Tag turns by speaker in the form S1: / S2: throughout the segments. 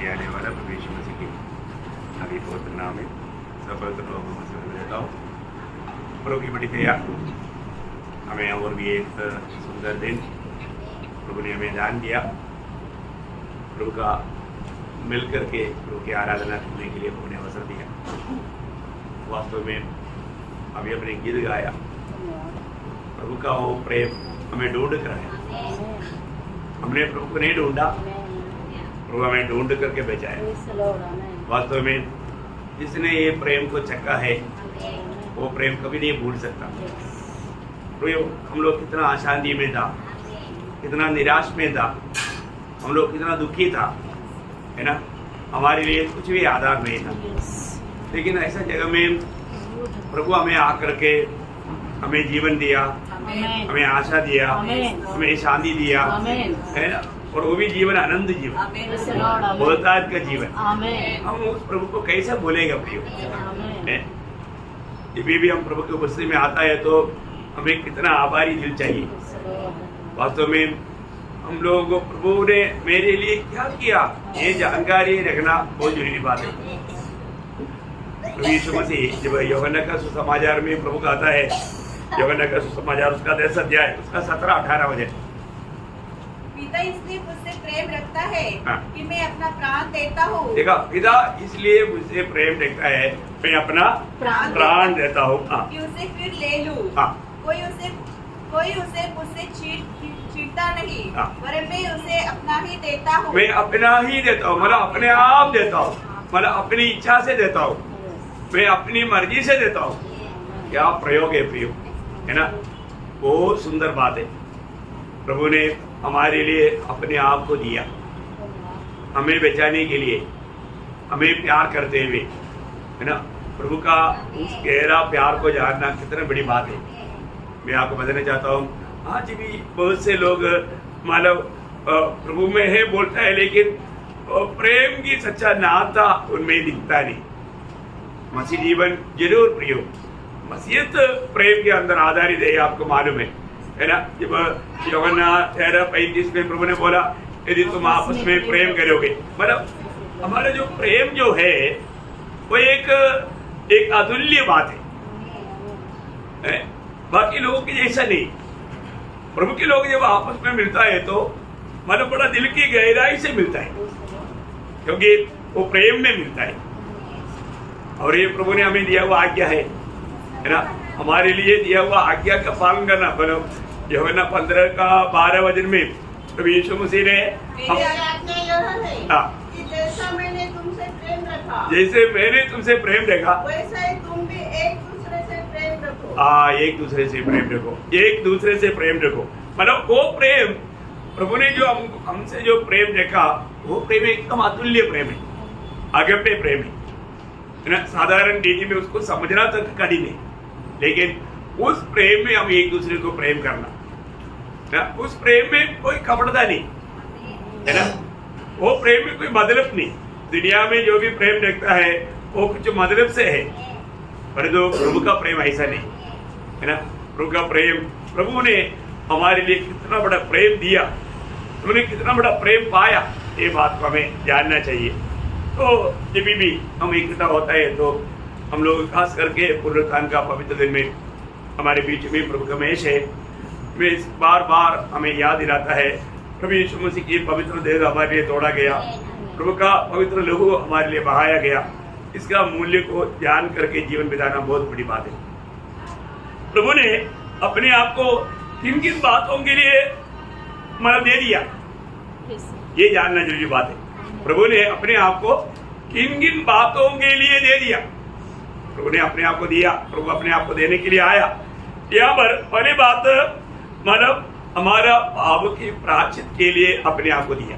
S1: लिए आने वाला प्रभु यीशु मसीह की अभी पवित्र नाम में सब पवित्र लोगों को समझ देता हूँ। प्रभु की बड़ी दया हमें और भी एक सुंदर दिन प्रभु ने हमें दान दिया। प्रभु का मिल करके प्रभु की आराधना करने के लिए प्रभु ने अवसर दिया। वास्तव में अभी अपने गीत गाया, प्रभु का वो प्रेम हमें ढूंढ कर है। हमने प्रभु को नहीं ढूंढा, प्रभु हमें ढूंढ करके बचाया। वास्तव में जिसने ये प्रेम को चखा है वो प्रेम कभी नहीं भूल सकता। तो हम लोग कितना अशांति में था, कितना निराश में था, हम लोग कितना दुखी था, है ना। हमारे लिए कुछ भी आधार नहीं था, लेकिन ऐसा जगह में प्रभु हमें आकर के हमें जीवन दिया, हमें आशा दिया, हमें शांति दिया, है ना। और वो भी जीवन आनंद जीवन, बहुतायत का जीवन। हम उस प्रभु को कैसे भूलेगा प्रियो। जब भी हम प्रभु की उपस्थिति में आता है तो हमें कितना आभारी दिल चाहिए। वास्तव में हम लोगों को प्रभु ने मेरे लिए क्या किया ये जानकारी रखना बहुत जरूरी बात है। प्रभु यीशु मसीह जब यूहन्ना का सुसमाचार में प्रभु कहता है, यूहन्ना का सुसमाचार उसका 10 अध्याय उसका 17-18 वचन,
S2: पिता इसलिए मुझसे प्रेम रखता है कि मैं अपना प्राण देता हूँ।
S1: देखा, पिता इसलिए मुझसे प्रेम रखता है, मैं अपना प्राण देता हूँ
S2: कि उसे फिर ले लूं। कोई उसे मुझसे छीनता नहीं, पर मैं उसे अपना ही देता हूँ।
S1: मैं अपना ही देता हूँ, मतलब अपने आप देता हूँ, मतलब अपनी इच्छा से देता हूँ, मैं अपनी मर्जी से देता हूँ। क्या प्रयोग है प्रियो, है ना। बहुत सुंदर बात है। प्रभु ने हमारे लिए अपने आप को दिया, हमें बचाने के लिए, हमें प्यार करते हुए, है ना। प्रभु का उस गहरा प्यार को जानना कितना बड़ी बात है। मैं आपको बताना चाहता हूँ, आज भी बहुत से लोग मतलब प्रभु में है बोलता है, लेकिन प्रेम की सच्चा नाता उनमें दिखता नहीं। मसीह जीवन जरूर प्रियो, मसीहत प्रेम के अंदर आधारित है, आपको मालूम है ना। जब यूहन्ना 13:35 में प्रभु ने बोला यदि तुम आपस में प्रेम करोगे, मतलब हमारा जो प्रेम जो है वो एक अतुल्य बात है, बाकी लोगों की जैसा नहीं। प्रभु के लोग जब आपस में मिलता है तो मतलब बड़ा दिल की गहराई से मिलता है, क्योंकि वो प्रेम में मिलता है। और ये प्रभु ने हमें दिया हुआ आज्ञा है ना, हमारे लिए दिया हुआ आज्ञा का पालन करना। मतलब यूहन्ना 15:12 वचन में प्रभु यीशु मसीह ने
S2: जैसा मैंने तुमसे प्रेम रखा,
S1: जैसे मैंने तुमसे प्रेम रखा
S2: वैसा ही तुम भी एक दूसरे से प्रेम रखो।
S1: एक दूसरे से प्रेम रखो, एक दूसरे से प्रेम रखो। मतलब वो प्रेम प्रभु ने जो हमसे जो प्रेम रखा वो प्रेम एकदम अतुल्य प्रेम है, अगम्य प्रेम है ना। साधारण रीति में उसको समझना तक कठिन है, लेकिन उस प्रेम में हम एक दूसरे को प्रेम करना ना, उस प्रेम में कोई कपड़ता नहीं, है ना। वो प्रेम में कोई मतलब नहीं। दुनिया में जो भी प्रेम रखता है वो कुछ मतलब से है, पर जो प्रभु का प्रेम ऐसा नहीं, है ना। प्रभु का प्रेम, प्रभु ने हमारे लिए कितना बड़ा प्रेम दिया, उन्होंने कितना बड़ा प्रेम पाया, ये बात को हमें जानना चाहिए। तो जब भी हम इकट्ठा होता है तो हम लोग खास करके पुनरुत्थान का पवित्र दिन में हमारे बीच में प्रभु का मेष है, वे बार बार हमें याद दिलाता है प्रभु यीशु मसीह की पवित्र देह हमारे लिए तोड़ा गया, प्रभु का पवित्र लहू हमारे लिए बहाया गया। इसका मूल्य को जान करके जीवन बिताना बहुत बड़ी बात है। प्रभु ने अपने आप को किन किन बातों के लिए मतलब दे दिया, ये जानना जरूरी बात है। प्रभु ने अपने आप को किन किन बातों के लिए दे दिया। प्रभु ने अपने आप को दिया, प्रभु अपने आप को देने के लिए आया। यहाँ पर पहली बात मतलब हमारा पाप के प्रायश्चित के लिए अपने आप को दिया,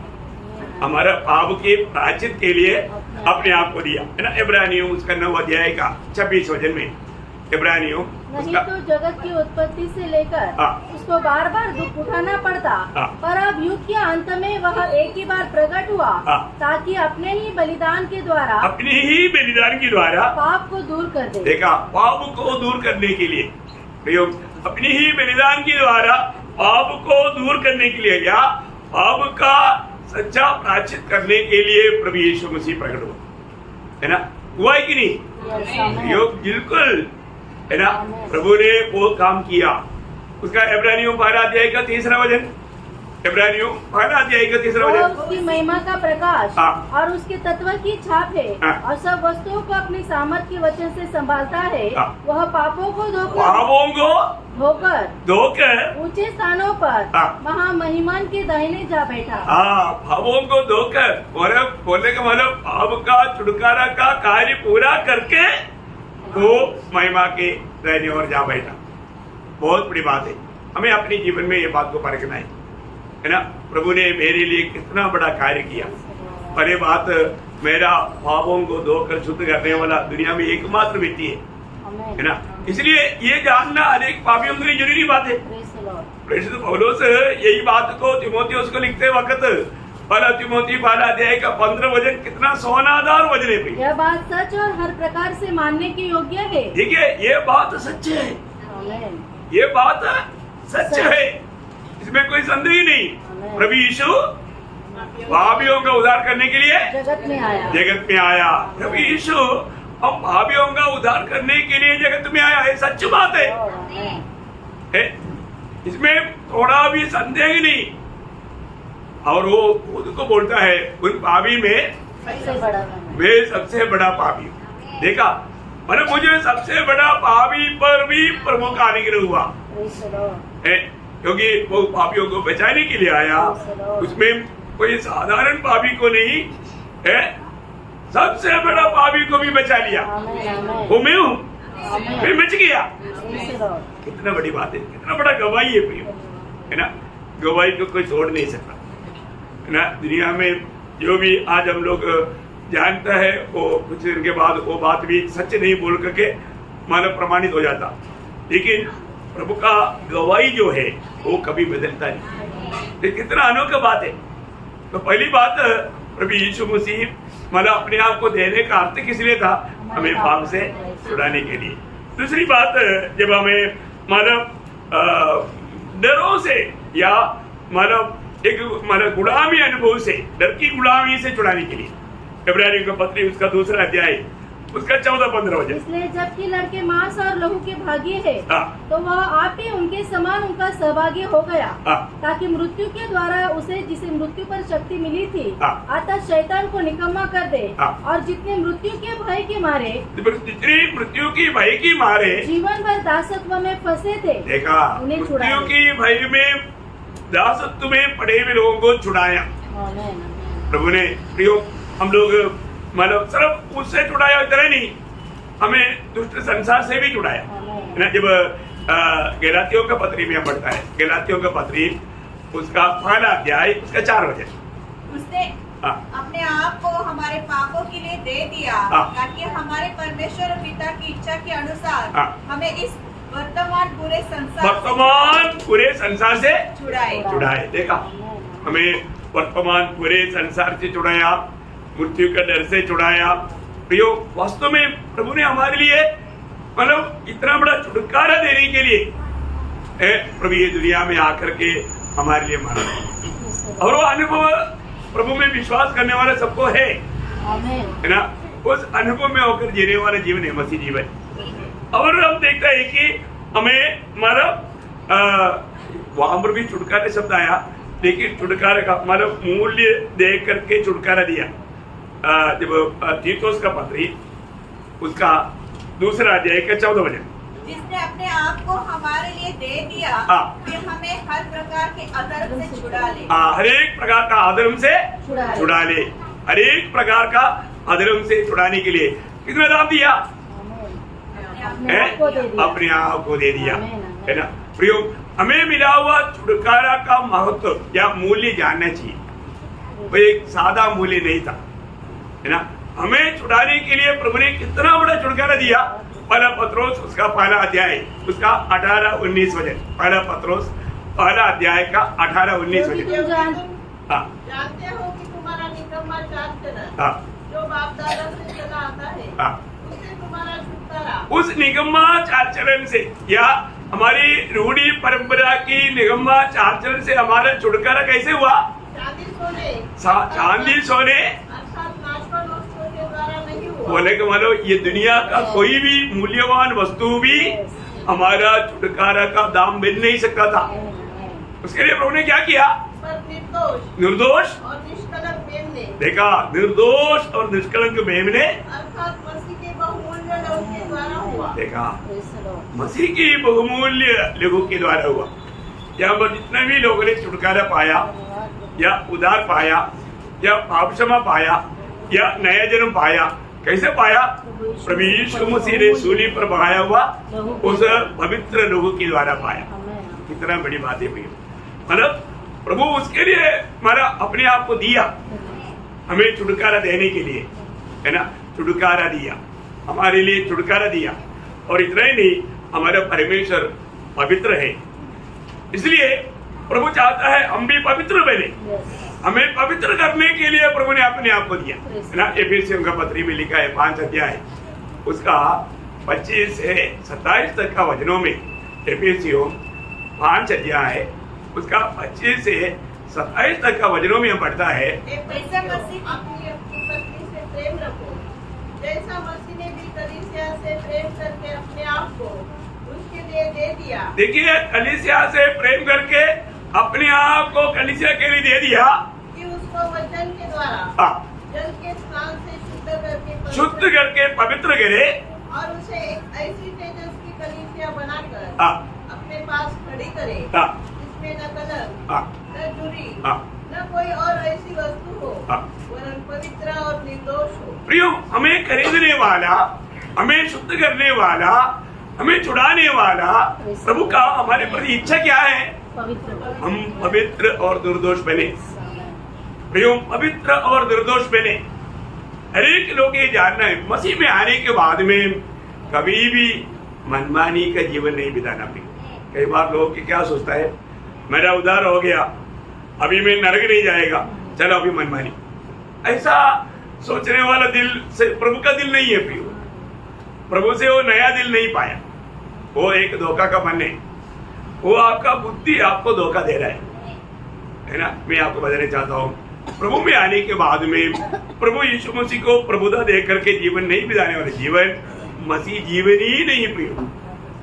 S1: हमारा पाप के प्रायश्चित के लिए अपने आप को दिया, है ना। इब्रानियों उसका 9 अध्याय का 26 वचन में, इब्रानियों
S3: नहीं तो जगत की उत्पत्ति से लेकर उसको बार बार दुख उठाना पड़ता, पर अब युग के अंत में वह एक ही बार प्रकट हुआ, ताकि अपने ही बलिदान के द्वारा पाप को दूर कर दे।
S1: देखा, पाप को दूर करने के लिए प्रयोग, अपनी ही बलिदान के द्वारा पाप को दूर करने के लिए, या पाप का सच्चा प्रायश्चित करने के लिए प्रभु यीशु मसीह प्रकट हुआ, है ना? हुआ है कि नहीं? यो बिल्कुल, है ना? प्रभु ने वो काम किया। उसका इब्रानियों 12 अध्याय का 3रा वचन, इब्रानियों 12 अध्याय का 3रा
S3: वो
S1: वचन,
S3: उसकी महिमा का प्रकाश
S1: हाँ।
S3: और उसके तत्व की छाप है,
S1: हाँ।
S3: और सब वस्तुओं को अपनी सामर्थ के वचन से संभालता है।
S1: हाँ।
S3: वह पापों को
S1: पापों को धोकर
S3: ऊंचे स्थानों पर
S1: हाँ।
S3: महामहिमान के दाहिने जा बैठा।
S1: पापों को धोकर, और बोलने का मतलब पाप का छुटकारा का कार्य पूरा करके वो महिमा के दाहिने ओर जा बैठा। बहुत बड़ी बात है, हमें अपने जीवन में ये बात को परखना है ना? प्रभु ने मेरे लिए कितना बड़ा कार्य किया, और ये बात मेरा पापों को धोकर शुद्ध करने वाला दुनिया में एकमात्र व्यक्ति है ना? इसलिए ये जानना अनेक पापियों के लिए जरूरी बात है। प्रेषित पौलुस यही बात को तीमुथियुस को लिखते वक्त पहला तीमुथी 12 अध्याय का 15 वचन कितना सोनादार वचन है।
S3: यह बात सच और हर प्रकार से मानने की योग्य है।
S1: देखिए, ये बात सच है, ये बात सच है, इसमें कोई संदेह नहीं। प्रभु यीशु पापियों का उद्धार करने के लिए
S3: जगत में आया।
S1: प्रभु यीशु हम पापियों का उद्धार करने के लिए जगत में आया, ये सच बात है, इसमें थोड़ा भी संदेह नहीं। और वो खुद को बोलता है उन पापी में वे सबसे बड़ा पापी। देखा, मतलब मुझे सबसे बड़ा पापी पर भी प्रभु का अनुग्रह हुआ है, क्योंकि वो पापियों को बचाने के लिए आया। उसमें कोई साधारण पापी को नहीं है, सबसे बड़ा पापी को भी बचा लिया। वो मैं हूँ, मैं बच गया। कितना बड़ी बात है, कितना बड़ा गवाही है ना? गवाही को कोई तोड़ नहीं सकता, है ना? दुनिया में जो भी आज हम लोग जानता है, वो कुछ दिन के बाद वो बात भी सच नहीं बोल करके मानव प्रमाणित हो जाता, लेकिन प्रभु का गवाही जो है वो कभी बदलता नहीं। ये कितना अनोखा बात है। तो पहली बात, प्रभु यीशु मसीह मतलब अपने आप को देने का अर्थ किस लिए था? हमें पाप से छुड़ाने के लिए। दूसरी बात, जब हमें मानव डरों से या मानव एक मानव गुलामी अनुभव से, डर की गुलामी से छुड़ाने के लिए, इब्रानियों का पत्री उसका 2रा अध्याय उसका 14-15 वचन।
S3: इसलिए जबकि लड़के मांस और लहू के भागी है, तो वह आप ही उनके समान उनका सहभागी हो गया, ताकि मृत्यु के द्वारा उसे जिसे मृत्यु पर शक्ति मिली थी अतः शैतान को निकम्मा कर दे, और जितने मृत्यु के भय के मारे जीवन भर दासत्व में फंसे थे,
S1: देखा, मृत्यु की भय में दासत्व में पड़े हुए लोगों को छुड़ाया प्रभु ने। प्रियो, हम लोग मतलब सिर्फ उससे छुड़ाया इतना नहीं, हमें दुष्ट संसार से भी छुड़ाया, है ना? जब गलातियों का पत्री में पढ़ता है, गलातियों का पत्री उसका 1 अध्याय उसका 4 वचन,
S2: उसने अपने आप को हमारे पापों के लिए दे दिया, ताकि हमारे परमेश्वर पिता की इच्छा के अनुसार हमें इस वर्तमान पूरे संसार से छुड़ाए। देखा, हमें वर्तमान पूरे संसार से छुड़ाया, मृत्यु का डर से छुड़ाया। प्रियो, वास्तव में प्रभु ने हमारे लिए मतलब इतना बड़ा छुटकारा देने के लिए प्रभु ये दुनिया में आकर के हमारे लिए मारा, और वो अनुभव प्रभु में विश्वास करने वाला सबको है ना? उस अनुभव में होकर जीने वाला जीवन है मसीह जीवन। और हम देखते हैं कि हमें हमारा वहां पर भी छुटकारे शब्द आया, लेकिन छुटकारे का मतलब मूल्य दे करके छुटकारा दिया। जब तीतुस का पत्री उसका 2रा अध्याय का 14 वचन, जिसने अपने आप को हमारे लिए दे दिया कि हमें हर प्रकार के अधर्म से छुड़ा ले।
S1: हर एक प्रकार का अधर्म से छुड़ा ले, हर एक प्रकार का अधर्म से छुड़ाने के लिए कितना दाम दिया? अपने आप को दे दिया, है ना? प्रियो, हमें मिला हुआ छुटकारा का महत्व या मूल्य जानना चाहिए। वो एक सादा मूल्य नहीं था, है ना? हमें छुड़ाने के लिए प्रभु ने कितना बड़ा छुटकारा दिया। 1 पत्रोस उसका 1 अध्याय उसका 18-19 वचन, 1 पत्रोस 1 अध्याय का 18-19 वचन।
S4: जानते हो कि तुम्हारा निकम्मा चाल जो बाप दादा से चला आता है, उससे तुम्हारा छुटकारा,
S1: उस निकम्मा चाल चलन से या हमारी रूढ़ी परंपरा की निगम्मा चाल चलन से हमारा छुटकारा कैसे हुआ? चांदी सोने
S4: अर्थात नाशवान वस्तुओं के द्वारा नहीं हुआ।
S1: बोले कि मानो ये दुनिया का कोई भी मूल्यवान वस्तु भी हमारा छुटकारा का दाम मिल नहीं सकता था। उसके लिए प्रभु ने क्या किया?
S4: पर
S1: निर्दोष
S4: और निष्कलंक मेम ने,
S1: देखा, निर्दोष और निष्कलंक मेम ने,
S4: अर्थात मसीह के बहुमूल्य लहू के द्वारा हुआ।
S1: देखा, मसीह की बहुमूल्य लहू के द्वारा हुआ। यहाँ पर जितने भी लोगों ने छुटकारा पाया या उद्धार पाया या पाप क्षमा पाया या नया जन्म पाया, कैसे पाया? प्रभु यीशु मसीह ने सूली पर बहाया हुआ उस पवित्र लहू के द्वारा पाया। कितना बड़ी बात है भैया, मतलब प्रभु उसके लिए हमारा अपने आप को दिया, हमें छुटकारा देने के लिए, है ना, छुटकारा दिया, हमारे लिए छुटकारा दिया। और इतना ही नहीं, हमारा परमेश्वर पवित्र है, इसलिए प्रभु चाहता है हम भी पवित्र बने। हमें पवित्र करने के लिए प्रभु ने अपने आप को दिया, है ना। एफिसियों का पत्री में लिखा है 5 अध्याय उसका 25 से 27 तक का वचनों में, एफिसियों 5 अध्याय उसका 25 से 27 तक का वचनों में पढ़ता है,
S2: ऐसा मसीह
S4: अपनी पत्नी से प्रेम रखो, जैसा मसीह ने भी कलीसिया से प्रेम करके अपने आप को उसके लिए दे दिया।
S1: देखिए, कलीसिया से प्रेम करके अपने आप को कलीसिया के लिए दे दिया
S4: कि उसको वचन के द्वारा जल के स्नान से शुद्ध करके
S1: पवित्र करे
S4: और उसे एक ऐसी तेजस्वी कलीसिया बनाकर अपने पास खड़ी करे, जिसमें न कलंक, न चुरी, न कोई और ऐसी वस्तु हो, वरन पवित्र और निर्दोष हो।
S1: प्रियो, हमें खरीदने वाला, हमें शुद्ध करने वाला, हमें छुड़ाने वाला प्रभु का हमारे प्रति इच्छा क्या है? हम पवित्र और निर्दोष बने। प्रियो, पवित्र और निर्दोष बने। हर एक लोग ये जानना है, मसीह में आने के बाद में कभी भी मनमानी का जीवन नहीं बिताना। कई बार लोग क्या सोचता है, मेरा उद्धार हो गया, अभी मैं नरक नहीं जाएगा, चलो अभी मनमानी। ऐसा सोचने वाला दिल से प्रभु का दिल नहीं है। प्रियो, प्रभु से वो नया दिल नहीं पाया, वो एक धोखा का मन है, वो आपका बुद्धि आपको धोखा दे रहा है ना। मैं आपको बताना चाहता हूँ, प्रभु में आने के बाद में प्रभु यीशु मसीह को प्रभुता दे करके जीवन नहीं बिताने वाले जीवन मसीह जीवन ही नहीं। प्रियो,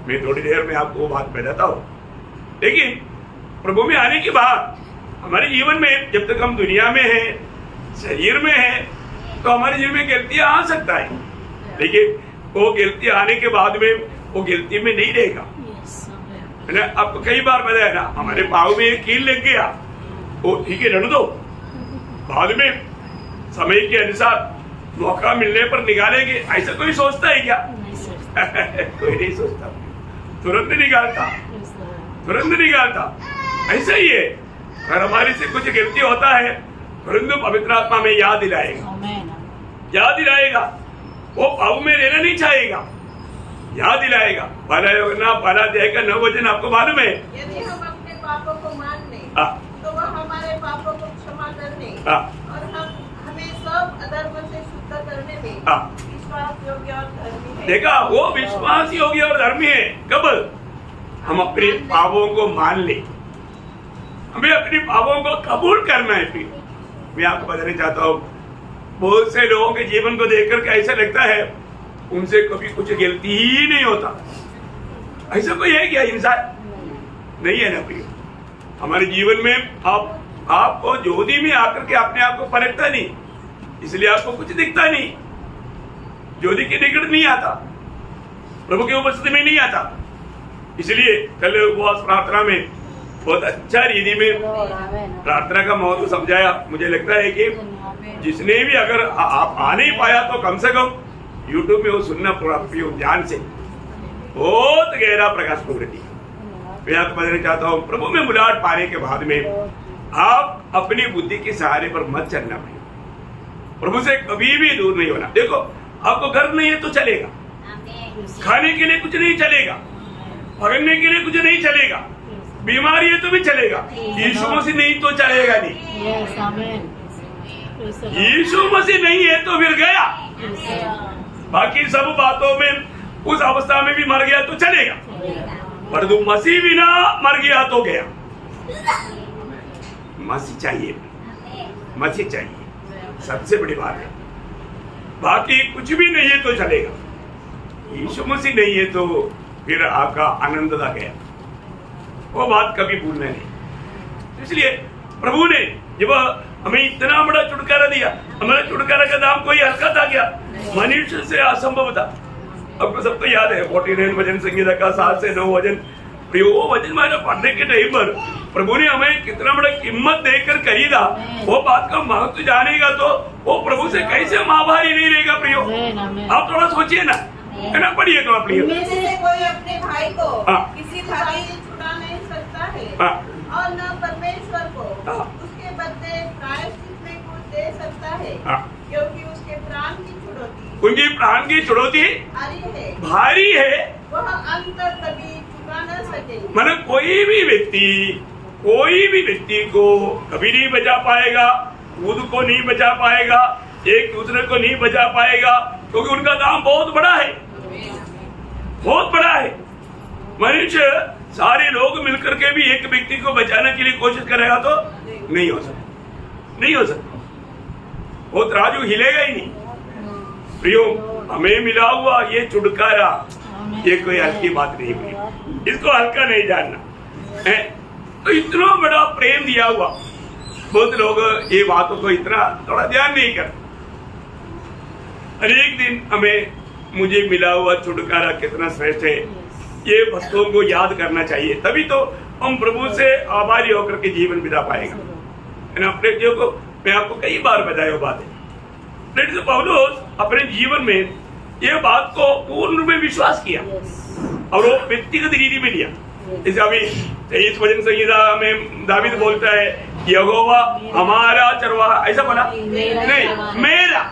S1: मैं थोड़ी देर में आपको वो बात बताता हूँ। लेकिन प्रभु में आने के बाद हमारे जीवन में, जब तक हम दुनिया में हैं, शरीर में हैं, तो हमारे जीवन में गलतियां आ सकता है, लेकिन वो गलती आने के बाद में वो गलती में नहीं रहेगा। मैंने आपको कई बार बताया ना, हमारे पाँव में एक कील लग गया, वो ठीक है, रहने दो, बाद में समय के अनुसार मौका मिलने पर निकालेंगे। ऐसा कोई सोचता है क्या? कोई नहीं सोचता, तुरंत निकालता, तुरंत निकालता। ऐसा ही है, अगर हमारे से कुछ गलती होता है, तुरंत पवित्र आत्मा में याद दिलाएगा, याद दिलाएगा। वो पाप में रहना नहीं चाहेगा, याद दिलाएगा। भला योजना भला देगा, न वचन आपको मालूम है।
S4: यदि हम अपने पापों को मान लें तो वह हमारे पापों को क्षमा करने और हमें सब अधर्म से शुद्ध करने में विश्वास योग्य और धर्मी है।
S1: देखा, वो विश्वास योग्य और धर्मी है। कब? हम अपने पापों को मान ले, हमें अपने पापों को कबूल करना है। फिर मैं आपको बताना चाहता हूँ, बहुत से लोगों के जीवन को देख करके ऐसा लगता है उनसे कभी कुछ गलती ही नहीं होता। ऐसा कोई है क्या इंसान? नहीं है ना प्रिय। हमारे जीवन में आपको ज्योति में आकर के अपने आप को परखता नहीं, इसलिए आपको कुछ दिखता नहीं, ज्योति के निकट नहीं आता, प्रभु की उपस्थिति में नहीं आता। इसलिए कल उपवास प्रार्थना में बहुत अच्छा रीति में प्रार्थना का महत्व समझाया। मुझे लगता है कि जिसने भी, अगर आप आ नहीं पाया तो कम से कम YouTube में वो सुनना ध्यान से, बहुत गहरा प्रकाश प्रवृत्ति। मैं आपको बताना चाहता हूँ, प्रभु में मुलाकात पाने के बाद में आप अपनी बुद्धि के सहारे पर मत चलना। प्रभु से कभी भी दूर नहीं होना। देखो, आपको घर नहीं है तो चलेगा, खाने के लिए कुछ नहीं चलेगा, पकड़ने के लिए कुछ नहीं चलेगा, बीमारी है तो भी चलेगा, यीशु मसीह नहीं तो चलेगा नहीं। यीशु मसीह नहीं है तो फिर गया। बाकी सब बातों में उस अवस्था में भी मर गया तो चलेगा, परंतु मसीह बिना मर गया तो गया। मसीह चाहिए, मसीह चाहिए, सबसे बड़ी बात है। बाकी कुछ भी नहीं है तो चलेगा, यीशु मसीह नहीं है तो फिर आपका आनंद आ गया, वो बात कभी भूलना नहीं। इसलिए प्रभु ने जब हमें इतना बड़ा छुटकारा दिया, हमारे छुटकारा का दाम कोई हल्का था क्या? मनुष्य से असंभव था। आपको सबको याद है 49 भजन संगीता का 7 से 9 वचन, वो वचन मैंने पढ़ने के टाइम पर प्रभु ने हमें कितना बड़ा कीमत देकर खरीदा, वो बात का महत्व जानेगा तो वो प्रभु से कैसे हम आभारी नहीं रहेगा प्रियो? आप थोड़ा सोचिए ना, है ना? पढ़िए थोड़ा प्रियो।
S4: से कोई अपने भाई को
S2: किसी भाई
S4: छुड़ा नहीं सकता है और न परमेश्वर को उसके बदले प्रायश्चित में कुछ दे सकता है, क्योंकि उसके प्राण की छुड़ौती,
S1: उनकी प्राण की छुड़ौती भारी है,
S4: वह अंत तक कभी चुका न सके।
S1: मतलब कोई भी व्यक्ति को कभी नहीं बचा पाएगा, खुद को नहीं बचा पाएगा, एक दूसरे को नहीं बचा पाएगा, क्योंकि उनका दाम बहुत बड़ा है, बहुत बड़ा है। मनुष्य सारे लोग मिलकर के भी एक व्यक्ति को बचाने के लिए कोशिश करेगा तो नहीं हो सकता, नहीं हो सकता, वो तराजू हिलेगा ही नहीं। प्रियो, हमें मिला हुआ ये छुटकारा, ये कोई हल्की बात नहीं हुई, इसको हल्का नहीं जानना है। तो इतना बड़ा प्रेम दिया हुआ, बहुत लोग ये बातों को इतना थोड़ा ध्यान नहीं करते। हर एक दिन हमें मुझे मिला हुआ छुटकारा कितना श्रेष्ठ है, ये वस्तुओं को याद करना चाहिए, तभी तो हम प्रभु से आभारी होकर के जीवन बिता पाएगा, है ना? अपने जीवन को मैं आपको कई बार बताया वो बात है। पौलुस अपने जीवन में ये बात को पूर्ण रूप में विश्वास किया और वो व्यक्तिगत रीति में लिया। जैसे अभी 23 वचन संहिता में दावीद बोलता है, यहोवा हमारा चरवाहा, ऐसा बोला नहीं, मेरा,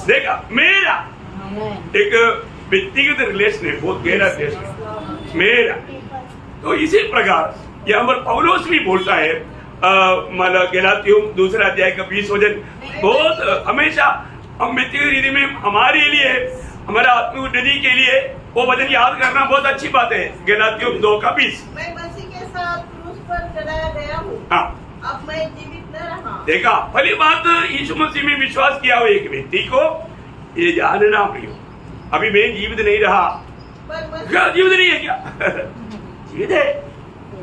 S1: देखा मेरा, एक व्यक्तिगत रिलेशन है, बहुत गहरा रिलेशन है, मेरा। तो इसी प्रकार यहाँ पर पौलुस भी बोलता है, गलातियों 2 अध्याय का 20 वचन, बहुत हमेशा हम व्यक्तिगत रीति में हमारे लिए, हमारा आत्मिक उन्नति के लिए वो वचन याद करना बहुत अच्छी बात है। गलातियों 2 का 20, मैं
S4: मसीह के साथ क्रूस पर चढ़ाया गया हूँ, अब मैं जीवित न रहा।
S1: देखा, पहली बात यीशु मसीह में विश्वास किया हुआ एक व्यक्ति को ये जानना प्रियो, अभी मैं जीवित नहीं रहा, क्या जीवित नहीं है क्या? जीवित है,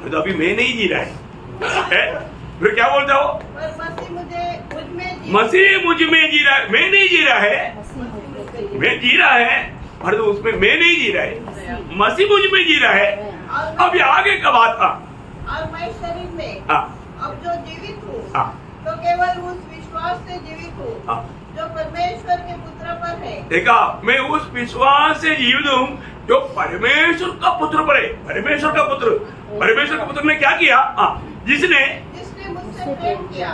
S1: तो अभी मैं नहीं जी रहा है, फिर क्या बोलता हो? मसीह मुझ में जी रहा है, मैं नहीं जी रहा है, मैं जी रहा है, और तो उसमें मैं नहीं जी रहा है, मसीह मुझ में जी रहा है। अब ये आगे का बात था,
S4: और मैं शरीर में अब जो जीवित हूँ तो केवल उस विश्वास से जीवित हूँ जो परमेश्वर के पुत्र पर है। देखा, मैं उस विश्वास से जीवित हूँ जो परमेश्वर का पुत्र पर है। परमेश्वर का पुत्र ने क्या किया? जिसने मुझसे प्रेम किया।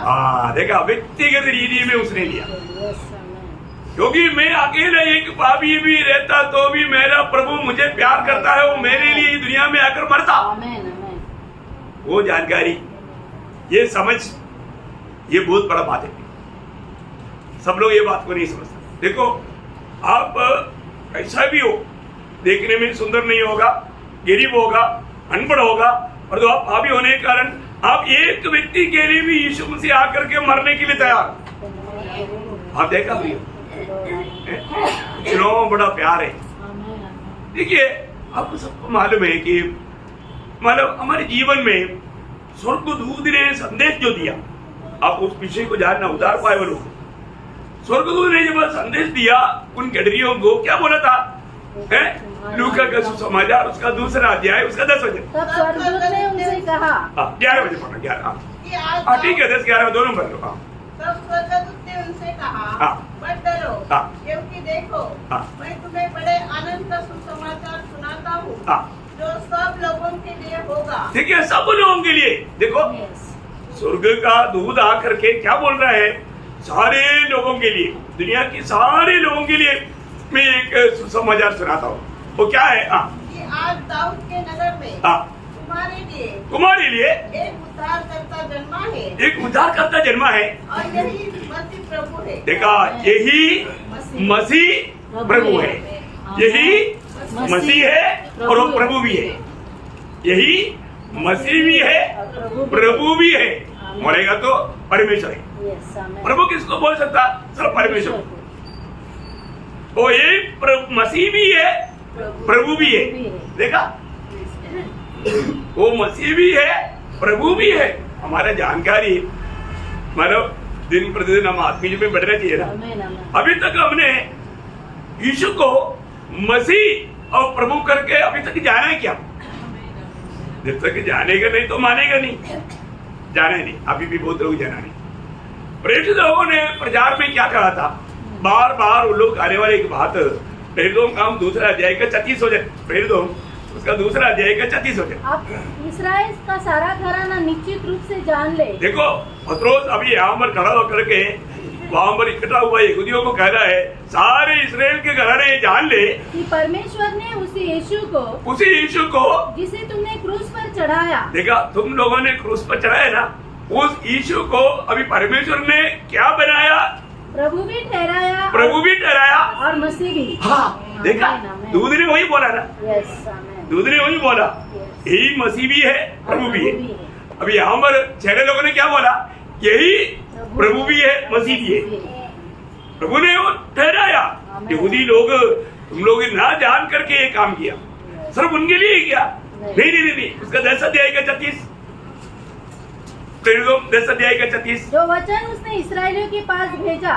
S4: देखा, व्यक्तिगत रीति में उसने लिया, क्योंकि मैं अकेले एक पापी भी रहता तो भी मेरा प्रभु मुझे प्यार करता है, वो मेरे लिए दुनिया में आकर मरता। वो जानकारी, ये समझ, ये बहुत बड़ा बात है। सब लोग ये बात को नहीं समझते। देखो, आप ऐसा भी हो, देखने में सुंदर नहीं होगा, गरीब होगा, अनपढ़ होगा, और तो आप पापी होने के कारण आप एक व्यक्ति के लिए भी यीशु मसीह आकर के मरने के लिए तैयार। आप देखा भी इतना बड़ा प्यार है। देखिए, आपको सबको मालूम है कि मतलब हमारे जीवन में स्वर्गदूत ने संदेश जो दिया, आप उस विषय को जानना, उदार पाए वालों को। स्वर्गदूत ने जब संदेश दिया उन गडरियों को, क्या बोला था? लूका का सुसमाचार उसका 2 अध्याय उसका 10 वचन।
S3: तब स्वर्गदूत ने उनसे कहा,
S1: 11 बजे पढ़ना, 11, ठीक है, 10-11 दोनों पढ़ लो।
S4: तब स्वर्गदूत ने उनसे कहा, मत डरो, क्योंकि देखो मैं तुम्हें बड़े आनंद का सुसमाचार सुनाता हूँ जो सब लोगों के लिए होगा। ठीक है, सब लोगों के लिए। देखो, स्वर्ग का दूध आकर के क्या बोल रहा है? सारे लोगों के लिए, दुनिया की सारे लोगों के लिए मैं एक सुसमाचार सुनाता हूँ। वो क्या है? कि आज दाऊद के नगर में तुम्हारे लिए एक उद्धारकर्ता जन्मा है। एक उद्धारकर्ता जन्मा है, और यही मसीह प्रभु है। देखा, यही मसीह प्रभु है, यही मसीह है और वो प्रभु भी है। यही मसीह भी है, प्रभु भी है, मरेगा तो परमेश्वर है।
S3: Yes, amen.
S1: प्रभु किसको बोल सकता? सिर्फ परमेश्वर। वो एक मसीह भी है, प्रभु भी है। देखा, वो मसीह भी है, प्रभु भी है। हमारा जानकारी मतलब दिन प्रतिदिन हम आत्मीय में बढ़ना चाहिए ना। अभी तक हमने यीशु को मसीह और प्रभु करके अभी तक जाना है क्या? जब तक जानेगा नहीं तो मानेगा नहीं। जाना नहीं, अभी भी बहुत लोग जाना नहीं। प्रेरित लोगों ने प्रचार में क्या कहा था? बार बार वो लोग आने वाले एक बात, प्रेरितों का हम दूसरा अध्याय का 36 हो जाए, प्रेरितों उसका दूसरा अध्याय का 36 हो जाए।
S3: आप इस्राएल का सारा घराना निश्चित रूप से जान ले।
S1: देखो पत्रोस अभी यहाँ पर खड़ा होकर के वहाँ पर इकट्ठा हुआ यहूदियों को कह रहा है, सारे इस्राएल के घराने जान ले
S3: कि परमेश्वर ने उसी यीशु को जिसे तुमने क्रूस पर चढ़ाया।
S1: देखा, तुम लोगों ने क्रूस पर चढ़ाया ना, उस यीशु को अभी परमेश्वर ने क्या बनाया? प्रभु भी ठहराया
S3: और मसीह भी।
S1: हाँ, देखा, दूध ने वही बोला ना। दूध ने वही बोला, यही मसीह भी है, प्रभु भी है। अभी यहाँ पर छह लोगों ने क्या बोला? यही प्रभु भी है, मसीह भी है। प्रभु ने वो ठहराया। यहूदी लोग, तुम लोग ना जान करके ये काम किया, सिर्फ उनके लिए किया। नहीं, उसका 10 अध्याय का 36, 10 अध्याय का 36,
S3: जो वचन उसने इस्राएलियों के पास भेजा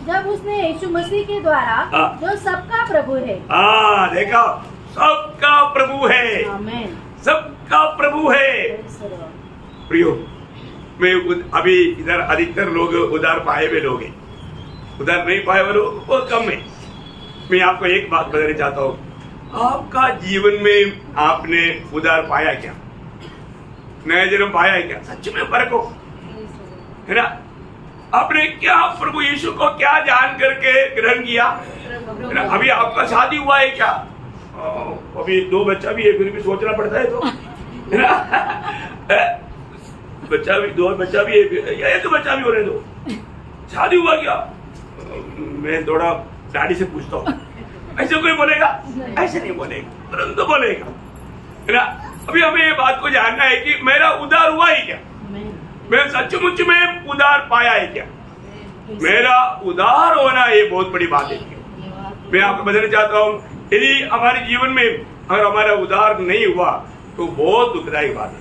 S3: जब उसने यीशु मसीह के द्वारा जो सबका प्रभु है।
S1: देखा, सबका प्रभु है, सबका प्रभु है। प्रियो, मैं अभी इधर अधिकतर लोग उधार पाए हुए लोग हैं, उधार नहीं पाए हुए लोग बहुत कम है। मैं आपको एक बात बताना चाहता हूँ, आपका जीवन में आपने उधार पाया क्या? नया जन्म पाया है क्या? सच में फर्क हो, है ना? आपने क्या प्रभु यीशु को क्या जान करके ग्रहण किया? है ना? अभी आपका शादी हुआ है क्या? अभी 2 बच्चा भी है, फिर भी सोचना पड़ता है तो, है ना? बच्चा भी 2 बच्चा भी है या 1 बच्चा भी होने दो, शादी हुआ क्या? मैं थोड़ा डैडी से पूछता हूँ। ऐसे कोई बोलेगा? ऐसे नहीं बोलेगा, तुरंत तो बोलेगा, है ना? अभी हमें ये बात को जानना है कि मेरा उधार हुआ है क्या? मैं सचमुच में उधार पाया है क्या? मेरा उधार होना ये बहुत बड़ी बात है। मैं आपको बताना चाहता हूँ, यदि हमारे जीवन में अगर हमारा उधार नहीं हुआ तो बहुत दुखदायक बात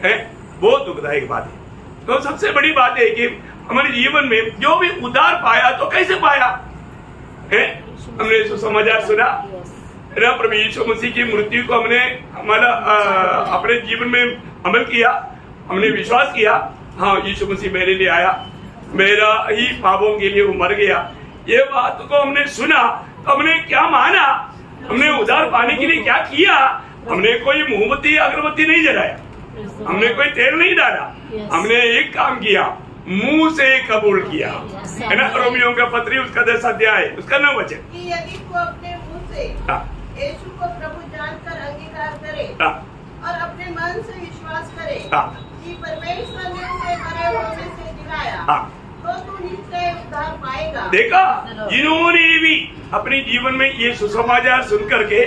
S1: है, बहुत दुखदायक बात है। तो सबसे बड़ी बात है कि हमारे जीवन में जो भी उधार पाया तो कैसे पाया है? हमने सुसमाचार सुना, प्रभु यीशु मसीह की मृत्यु को हमने हमारा अपने जीवन में अमल किया, हमने विश्वास किया, हाँ यीशु मसीह मेरे लिए आया, मेरा ही पापों के लिए वो मर गया। ये बात को हमने सुना तो हमने क्या माना? हमने उधार पाने के लिए क्या किया? हमने कोई मोमबत्ती अगरबत्ती नहीं जलाया, हमने कोई तेल नहीं डाला, हमने एक काम किया, मुंह से कबूल किया, है ना? रोमियो का पत्री उसका 10 अध्याय उसका 9 वचन,
S4: यदि तू अपने मुंह से यीशु को प्रभु जानकर अंगीकार करे और अपने मन से विश्वास करे कि परमेश्वर ने उसे मरे होने से जिलाया, तो तू निश्चय उद्धार पाएगा। देखा,
S1: जिन्होंने भी अपने जीवन में ये सुसमाचार सुन करके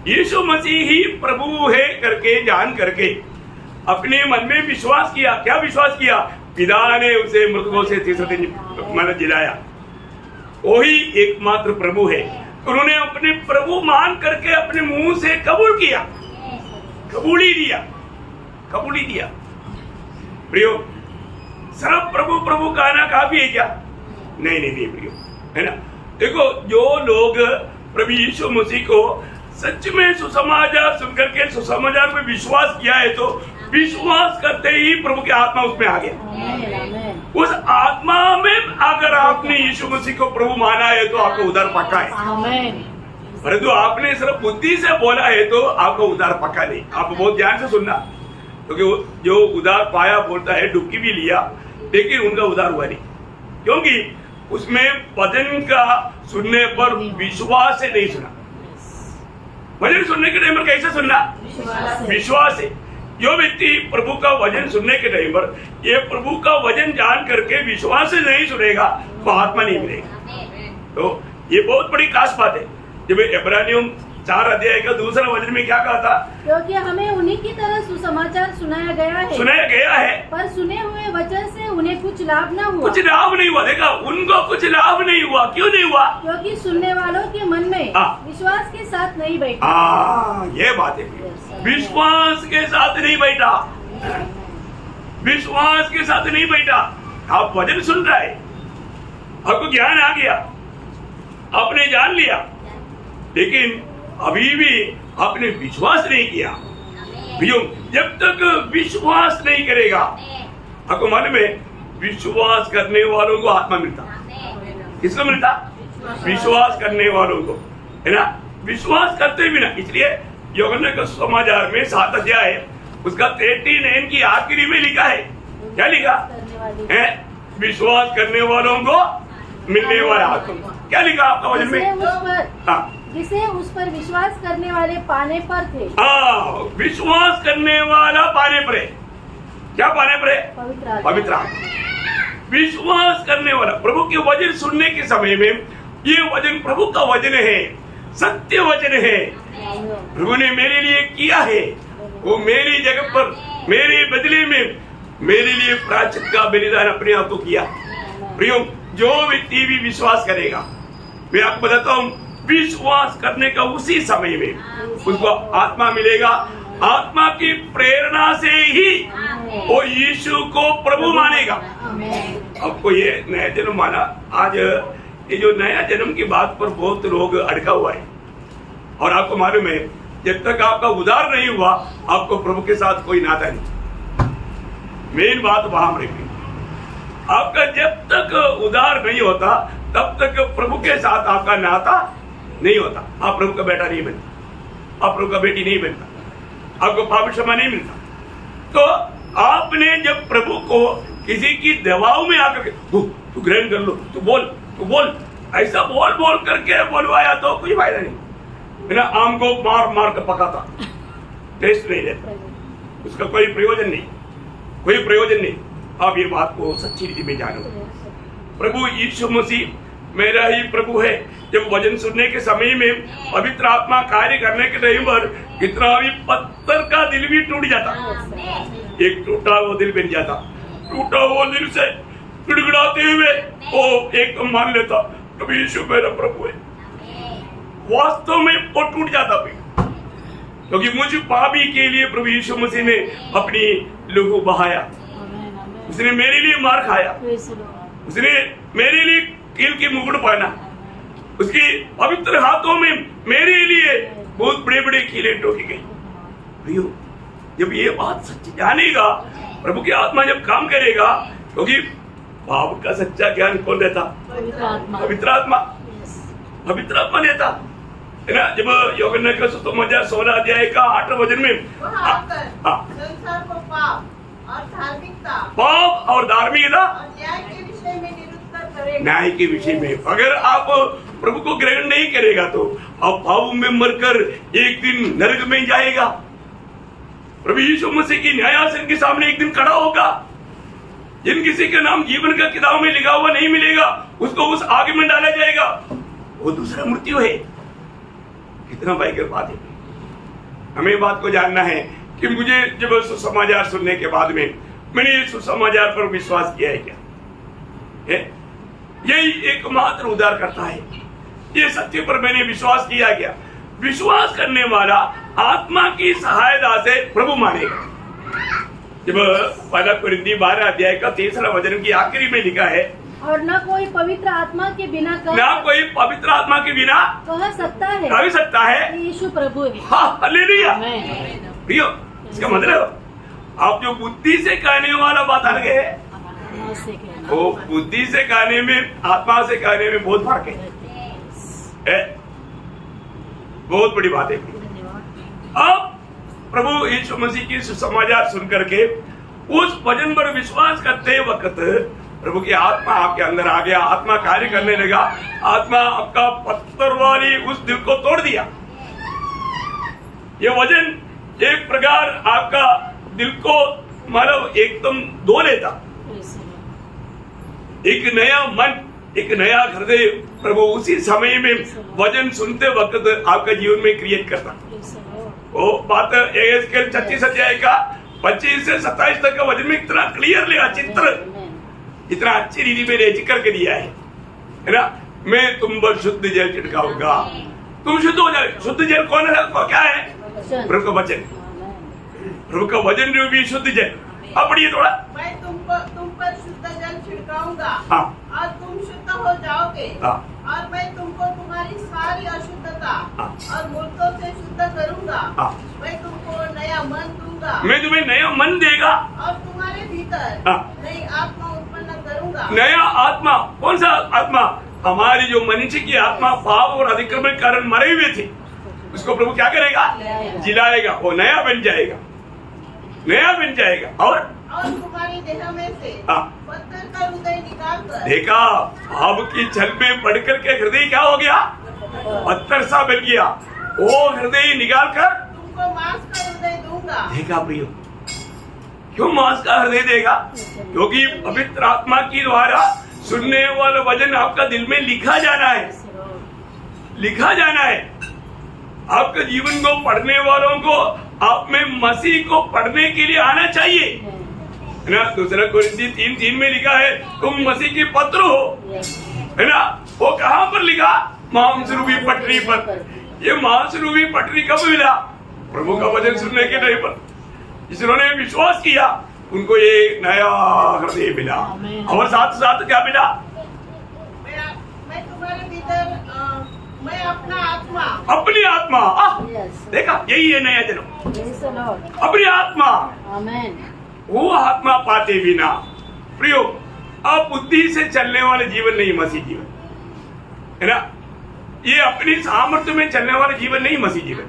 S1: यीशु मसीह ही प्रभु है करके जान करके अपने मन में विश्वास किया, क्या विश्वास किया? पिता ने उसे मृतकों से तीसरे दिन मन जिलाया, वही एकमात्र प्रभु है। उन्होंने अपने प्रभु मान करके अपने मुंह से कबूल किया, कबूल ही दिया। प्रियो, सिर्फ प्रभु प्रभु कहना काफी है क्या? नहीं प्रियो, है ना? देखो, जो लोग प्रभु यीशु मसीह को सच में सुसमाचार सुनकर के सुसमाचार में विश्वास किया है, तो विश्वास करते ही प्रभु की आत्मा उसमें आ गया। उस आत्मा में अगर आपने यीशु मसीह को प्रभु माना है तो आपको उधार पक्का है। परंतु आपने सिर्फ बुद्धि से बोला है तो आपको उधार पक्का नहीं। आप बहुत ध्यान से सुनना, क्योंकि जो उधार पाया बोलता है डुबकी भी लिया, लेकिन उनका उधार हुआ नहीं, क्योंकि उसमें वचन का सुनने पर विश्वास से नहीं सुना। वचन सुनने के टाइम पर कैसे सुनना? विश्वास से। जो व्यक्ति प्रभु का वचन सुनने के टाइम पर ये प्रभु का वचन जान करके विश्वास से नहीं सुनेगा, वो आत्मा नहीं मिलेगा। तो ये बहुत बड़ी खास बात है। जब इब्रानियों 4 अध्याय का दूसरा वचन में क्या कहा था?
S3: क्योंकि हमें उन्हीं की तरह सुसमाचार सुनाया गया है पर सुने हुए वचन से उन्हें कुछ लाभ न हुआ।
S1: कुछ लाभ नहीं हुआ। देखा, उनको कुछ लाभ नहीं हुआ। क्यों नहीं हुआ?
S3: क्योंकि सुनने वालों के मन में विश्वास के साथ नहीं बैठा।
S1: ये बात है, विश्वास के साथ नहीं बैठा, विश्वास के साथ नहीं बैठा। आप वचन सुन रहे, आपको ज्ञान आ गया, आपने जान लिया, लेकिन अभी भी आपने विश्वास नहीं किया। जब तक विश्वास नहीं करेगा, आपको मालूम है विश्वास करने वालों को आत्मा मिलता। किसको मिलता? विश्वास करने वालों को, है ना? विश्वास करते भी ना। इसलिए यूहन्ना का समाचार में 7 अध्याय उसका 39 की आखिरी में लिखा है, क्या लिखा है? विश्वास करने वालों को मिलने वाला आत्मा। क्या लिखा आपका वचन में?
S3: जिसे उस पर विश्वास करने वाले पाने पर थे।
S1: विश्वास करने वाला पाने पर है। क्या पाने पर है? पवित्र आत्मा। विश्वास करने वाला, प्रभु के वचन सुनने के समय में, ये वचन प्रभु का वचन है, सत्य वचन है, प्रभु ने मेरे लिए किया है, वो मेरी जगह पर मेरे बदले में मेरे लिए प्रायश्चित का बलिदान अपने आप को किया। प्रियो, जो व्यक्ति भी विश्वास करेगा, मैं आपको बताता हूँ, विश्वास करने का उसी समय में उसको आत्मा मिलेगा। आत्मा की प्रेरणा से ही वो यीशु को प्रभु मानेगा। आपको ये नया जन्म माना, आज ये जो नया जन्म की बात पर बहुत लोग अड़का हुआ है, और आपको मालूम है जब तक आपका उद्धार नहीं हुआ, आपको प्रभु के साथ कोई नाता नहीं। मेन बात वहां रखी, आपका जब तक उद्धार नहीं होता तब तक प्रभु के साथ आपका नाता नहीं होता। आप प्रभु का बेटा नहीं बनता, आप प्रभु का बेटी नहीं बनता, आपको पाप क्षमा नहीं मिलता। तो आपने जब प्रभु को किसी की दबाव में आकर तू ग्रहण कर लो, तू बोल, ऐसा बोल करके बोलवाया तो कोई फायदा नहीं। बिना आम को मार कर पकाता, टेस्ट नहीं लेता, उसका कोई प्रयोजन नहीं। आप ये बात को सच्ची रीति में जानो, प्रभु यीशु मसीह मेरा ही प्रभु है। जब वचन सुनने के समय में पवित्र आत्मा कार्य करने के टाइम पर कितना भी पत्थर का दिल भी टूट जाता, एक टूटा वो दिल बन जाता। टूटा वो दिल से गिड़गिड़ाते हुए वो एक मान लेता प्रभु यीशु मेरा प्रभु है। वास्तव में वो टूट जाता भी, क्योंकि मुझे पापी के लिए प्रभु यीशु मसीह ने अपनी लहू बहाया, उसने मेरे लिए मार खाया, उसने मेरे लिए कील की मुकुट पहना, उसकी पवित्र हाथों में मेरे लिए बहुत बड़े बड़े कीलें ठोकी गई। भैया, जब ये बात सच्ची जानेगा, प्रभु की आत्मा जब काम करेगा, क्योंकि पाप का सच्चा ज्ञान कौन देता? पवित्र आत्मा देता है ना। जब यूहन्ना का सुसमाचार 16 अध्याय का 8 वचन में
S4: संसार को
S1: पाप और धार्मिकता
S4: न्याय
S1: के विषय में अगर आप प्रभु को ग्रहण नहीं करेगा तो आप पाप में मरकर एक दिन नरक में जाएगा। प्रभु यीशु मसीह की न्यायासन के सामने एक दिन खड़ा होगा। जिन किसी का नाम जीवन का किताब में लिखा हुआ नहीं मिलेगा, उसको उस आग में डाला जाएगा, वो दूसरा मृत्यु है। कितना भयंकर बात है। हमें बात को जानना है कि मुझे जब सुसमाचार सुनने के बाद में मैंने सुसमाचार पर विश्वास किया है क्या है? यही एकमात्र उद्धार करता है। ये सत्य पर मैंने विश्वास किया क्या? विश्वास करने वाला आत्मा की सहायता से प्रभु मानेगा। जब पहला कुरिन्थी 12 अध्याय का 3 वचन की आखिरी में लिखा है,
S3: और न कोई पवित्र आत्मा के बिना कह सकता है यीशु प्रभु है।
S1: हालेलुया। प्रियो, इसका मतलब आप जो बुद्धि से कहने वाला बात अलग है, वो बुद्धि से कहने में आत्मा से कहने में बहुत फर्क है। बहुत बड़ी बात है। अब प्रभु यीशु मसीह की सुसमाचार सुन करके उस वचन पर विश्वास करते वक्त प्रभु की आत्मा आपके अंदर आ गया, आत्मा कार्य करने लगा। आत्मा आपका पत्थर वाली उस दिल को तोड़ दिया। ये वचन एक प्रकार आपका दिल को मतलब एकदम धो लेता, एक नया मन एक नया हृदय प्रभु उसी समय में वचन सुनते वक्त आपका जीवन में क्रिएट करता। वो बात यहेजकेल 36 अध्याय का 25 से 27 तक का वचन में इतना क्लियरली चित्र इतना अच्छी रीति में रेच करके दिया है ना। मैं तुम पर शुद्ध जल छिड़काऊंगा, तुम शुद्ध हो जाए। शुद्ध जल कौन है? क्या है? प्रभु का वचन। प्रभु का वचन जो भी शुद्ध जल। अब पढ़िए थोड़ा।
S4: मैं तुम पर शुद्ध जल छिड़काऊंगा
S1: हाँ।
S4: और तुम शुद्ध हो जाओगे।
S1: हाँ।
S4: और मैं तुमको तुम्हारी सारी अशुद्धता
S1: हाँ।
S4: और मूर्तों से शुद्ध करूंगा।
S1: हाँ।
S4: मैं तुमको नया मन दूंगा।
S1: मैं तुम्हें नया मन देगा
S4: और तुम्हारे भीतर
S1: हाँ।
S4: नई आत्मा उत्पन्न करूंगा।
S1: नया आत्मा। कौन सा आत्मा? हमारी जो मनुष्य की आत्मा पाप और अतिक्रमण के कारण मरे हुए थे, उसको प्रभु क्या करेगा? जिलाएगा। वो नया बन जाएगा, नया बन जाएगा। और
S4: तुम्हारे देह में से
S1: हाँ।
S4: पत्थर का हृदय निकाल कर।
S1: देखा, पाप की छल में पड़कर के हृदय क्या हो गया? पत्थर सा बन गया। वो हृदय निकाल कर
S4: तुमको मांस का हृदय दूंगा।
S1: देखा प्रियो, क्यों मांस का हृदय देगा? क्योंकि पवित्र आत्मा की द्वारा सुनने वाला वचन आपका दिल में लिखा जाना है, लिखा जाना है। आपके जीवन को पढ़ने वालों को आप में मसीह को पढ़ने के लिए आना चाहिए, है ना। दूसरा कोरिन्थी 3:3 में लिखा है तुम मसीह के पत्र हो, है ना। वो कहाँ पर लिखा? मांस रूपी पटरी पर। ये मांस रूपी पटरी कब मिला? प्रभु का वचन सुनने के टाइम पर। जिन्होंने विश्वास किया उनको ये नया हृदय मिला। और साथ साथ क्या मिला?
S4: मैं तुम्हारे भीतर मैं अपना आत्मा,
S1: अपनी आत्मा। देखा, यही है नया जन्म, अपनी आत्मा। वो आत्मा पाते बिना प्रियो अब बुद्धि से चलने वाले जीवन नहीं मसीह जीवन, है ना। ये अपनी सामर्थ्य में चलने वाला जीवन नहीं मसीह जीवन।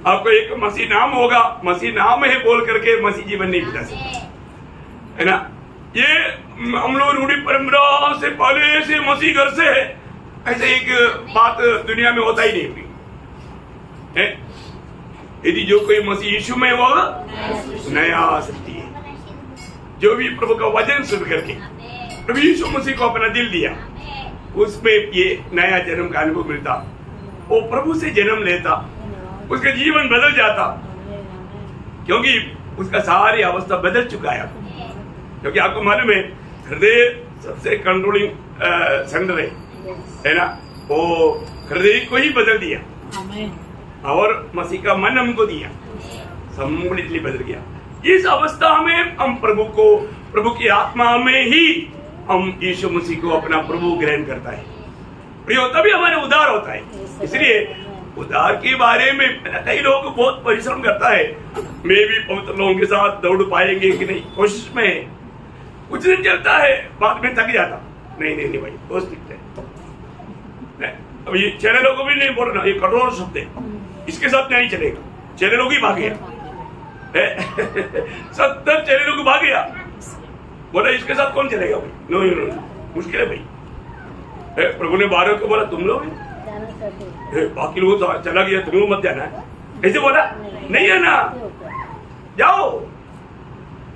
S1: आपको एक मसीह नाम होगा, मसीह नाम है बोल करके मसीह जीवन नहीं बिता सकता, है ना। ये हम लोग रूढ़ी परंपरा से पहले से मसीह घर से है, ऐसे एक बात दुनिया में होता ही नहीं है। यदि जो कोई मसीह यीशु में वो नया सृष्टि है। जो भी प्रभु का वचन सुन करके प्रभु यीशु मसीह को अपना दिल दिया, उसमें ये नया जन्म का अनुभव मिलता। वो प्रभु से जन्म लेता, उसका जीवन बदल जाता, क्योंकि उसका सारी अवस्था बदल चुका है। क्योंकि आपको मालूम है हृदय सबसे कंट्रोलिंग सेंटर है ना। वो हृदय को ही बदल दिया और मसीह का मन हमको दिया, कंप्लीटली बदल गया। इस अवस्था में हम प्रभु की आत्मा में ही हम यीशु मसीह को अपना प्रभु ग्रहण करता है प्रियो, तभी हमारे उद्धार होता है। इसलिए उद्धार के बारे में कई लोग बहुत परिश्रम करता है। मैं भी पवित्र लोगों के साथ दौड़ पाएंगे कि नहीं, कोशिश में कुछ दिन चलता है, बाद में थक जाता। नहीं भाई, दोस्त दिखते हैं। अब ये चैनल लोगों को भी नहीं बोल रहा, ये कठोर शब्द है, इसके साथ नहीं चलेगा। चैनल लोग ही भाग गया 70 चैनल लोग भाग गया, बोला इसके साथ कौन चलेगा भाई? नो, मुश्किल है भाई। प्रभु ने 12 को बोला तुम लोग, बाकी लोग तो चला गया, तुम लोग मत जाना है, ऐसे बोला नहीं है ना, जाओ।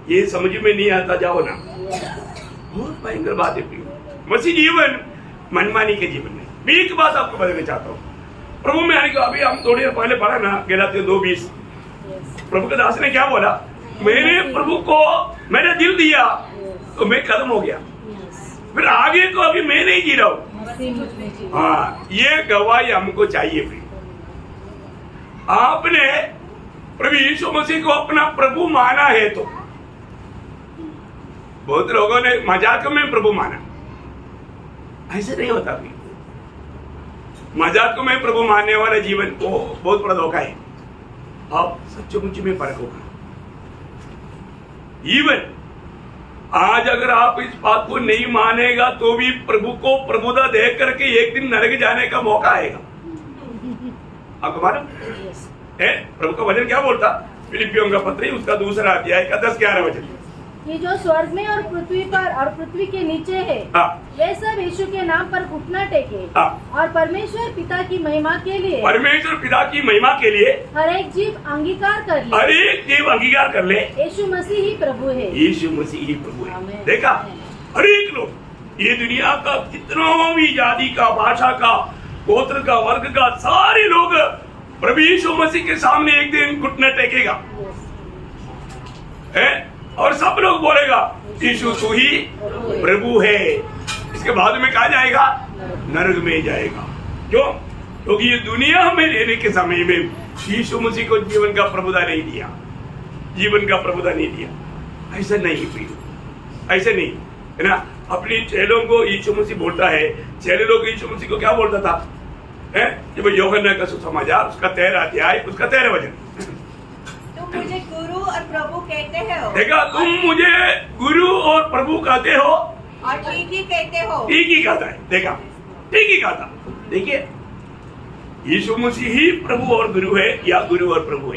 S1: ये समझ में नहीं आता, जाओ ना। बहुत भयंकर बात है मसीह जीवन मनमानी के जीवन में। मैं एक बात आपको बताना चाहता हूँ। प्रभु में आने के अभी हम थोड़ी देर पहले पढ़ा ना, गलातियों 2:20, प्रभु के दास ने क्या बोला? मैंने प्रभु को मेरा दिल दिया तो मैं खत्म हो गया, फिर आगे को अभी मैं नहीं जी रहा हूँ। हाँ, ये गवाही हमको चाहिए। फिर आपने प्रभु यीशु मसीह को अपना प्रभु माना है तो, बहुत लोगों ने मजाक में प्रभु माना, ऐसे नहीं होता। भी मजाक में प्रभु मानने वाला जीवन को बहुत बड़ा धोखा है। आप सच्चमुच में फर्क होगा। इवन आज अगर आप इस बात को नहीं मानेगा तो भी प्रभु को प्रभुता देख करके एक दिन नरक जाने का मौका आएगा। आपको मालूम है प्रभु का वचन क्या बोलता? फिलिपियों का पत्र उसका 2 अध्याय का 10-11 वचन,
S3: कि जो स्वर्ग में और पृथ्वी पर और पृथ्वी के नीचे है वे सब यीशु के नाम पर घुटना टेके और परमेश्वर पिता की महिमा के लिए,
S1: परमेश्वर पिता की महिमा के लिए
S3: हर एक जीव अंगीकार कर ले,
S1: हर एक जीव अंगीकार कर ले
S3: यीशु मसीह ही प्रभु है,
S1: यीशु मसीह ही प्रभु है। देखा, हर एक लोग ये दुनिया का जितना भी जाति का, भाषा का, गोत्र का, वर्ग का, सारे लोग प्रभु यीशु मसीह के सामने एक दिन घुटने टेकेगा है और सब लोग बोलेगा यीशु तू ही प्रभु है। इसके बाद में कहा जाएगा नरक में जाएगा। क्यों? क्योंकि ये दुनिया में लेने के समय में यीशु मसीह को जीवन का प्रभुता नहीं दिया, जीवन का प्रभुता नहीं दिया। ऐसा नहीं प्रिय, ऐसा नहीं है ना। अपनी चेलों को यीशु मसीह बोलता है, चेले लोग यीशु मसीह को क्या बोलता था है? जब यूहन्ना का सुसमाचार उसका 13 अध्याय उसका 13 वचन,
S2: तुम मुझे गुरु और प्रभु कहते हो।
S1: देखा, तुम मुझे गुरु और प्रभु कहते हो
S2: और ठीक ही कहते हो।
S1: ठीक ही कहता है, देखा, ठीक ही कहता। देखिए, यीशु मसीह ही प्रभु और गुरु है या गुरु और प्रभु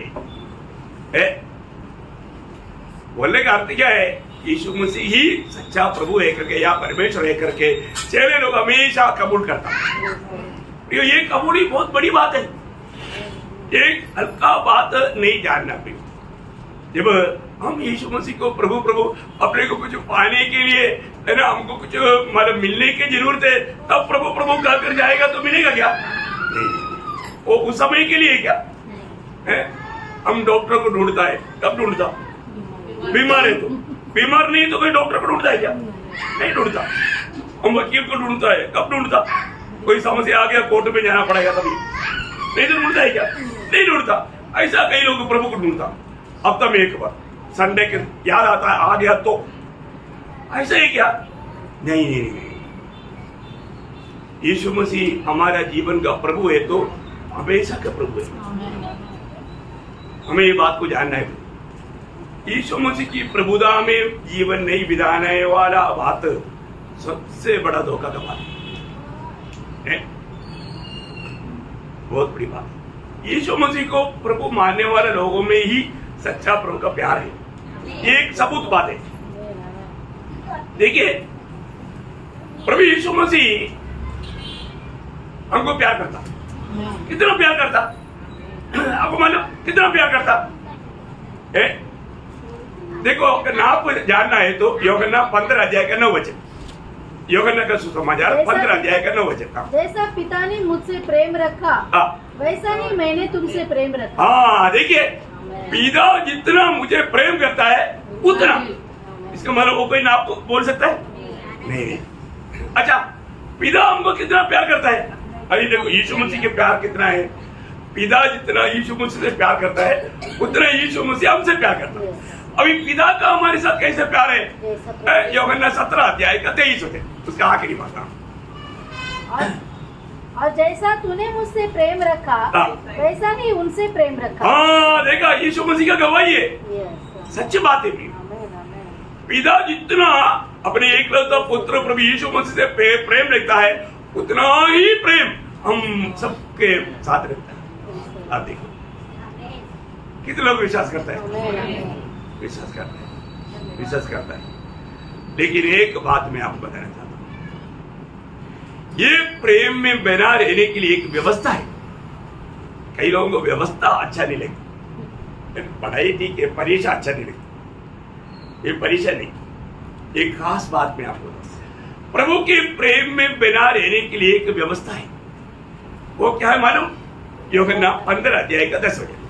S1: है? बोलने का अर्थ क्या है? यीशु मसीह ही सच्चा प्रभु है करके या परमेश्वर है करके चेले लोग हमेशा कबूल करता। ये कबूली बहुत बड़ी बात है, एक हल्का बात नहीं जानना भी। जब हम यीशु मसीह को प्रभु प्रभु अपने को कुछ पाने के लिए है ना, हमको कुछ मतलब मिलने की जरूरत है, तब प्रभु प्रभु कहकर जाएगा तो मिलेगा क्या? नहीं, वो उस समय के लिए क्या है? हम डॉक्टर को ढूंढता है, कब ढूंढता? बीमार है तो, बीमार नहीं तो कोई डॉक्टर को ढूंढता है क्या? नहीं ढूंढता। हम वकील को ढूंढता है, कब ढूंढता? कोई समस्या आ गया, कोर्ट में जाना पड़ेगा तभी, नहीं तो ढूंढता है क्या? नहीं ढूंढता। ऐसा कई लोग प्रभु को ढूंढता। अब तक एक बार संडे के याद आता है, आ गया तो ऐसा है क्या? नहीं नहीं नहीं, यीशु मसीह हमारा जीवन का प्रभु है तो हमेशा का प्रभु है। हमें ये बात को जानना है। यीशु मसीह की प्रभुता में जीवन नहीं बिताने वाला बात सबसे बड़ा धोखा का बात है, बहुत बड़ी बात है। यीशु मसीह को प्रभु मानने वाले लोगों में ही सच्चा प्रभु का प्यार है। ये एक सबूत बात है। देखिए, प्रभु यीशु मसीह हमको प्यार करता, कितना प्यार करता, आपको मालूम कितना प्यार करता है? देखो, अगर आपको जानना है तो यूहन्ना 15 अध्याय का 9 वचन, यूहन्ना का सुसमाचार 15 अध्याय का 9 वचन।
S3: जैसा पिता ने मुझसे प्रेम रखा वैसा ही मैंने तुमसे प्रेम रखा।
S1: हाँ, देखिए, पिता जितना मुझे प्रेम करता है उतना, इसका मतलब वो कोई ना आपको बोल सकता है? नहीं। अच्छा, पिता हमको कितना प्यार करता है? अरे देखो, यीशु मसीह के प्यार कितना है। पिता जितना यीशु मसीह से प्यार करता है उतना यीशु मसीह हमसे प्यार करता है। अभी पिता का हमारे साथ कैसे प्यार है? यूहन्ना 17 अध्याय का 23 वचन, उसका आखिरी बात।
S3: और जैसा तूने मुझसे प्रेम रखा वैसा ही उनसे प्रेम रखा।
S1: हाँ, देखा, यीशु मसीह का गवाही है, सच्ची बात है। पिता जितना अपने एकलौता पुत्र प्रभु यीशु मसीह से प्रेम रखता है उतना ही प्रेम हम सबके साथ रखता है। आप देखो कितने लोग विश्वास करते हैं, विश्वास करते हैं, विश्वास करता है। लेकिन एक बात मैं आपको बताना चाहता हूं, ये प्रेम में बना रहने के लिए एक व्यवस्था है। कई लोगों को व्यवस्था अच्छा नहीं लगती, पढ़ाई ठीक है, परीक्षा अच्छा नहीं लगती। ये परीक्षा नहीं, एक खास बात में आपको प्रभु के प्रेम में बना रहने के लिए एक व्यवस्था है। वो क्या है मालूम? यूहन्ना 15 अध्याय का 10 वचन,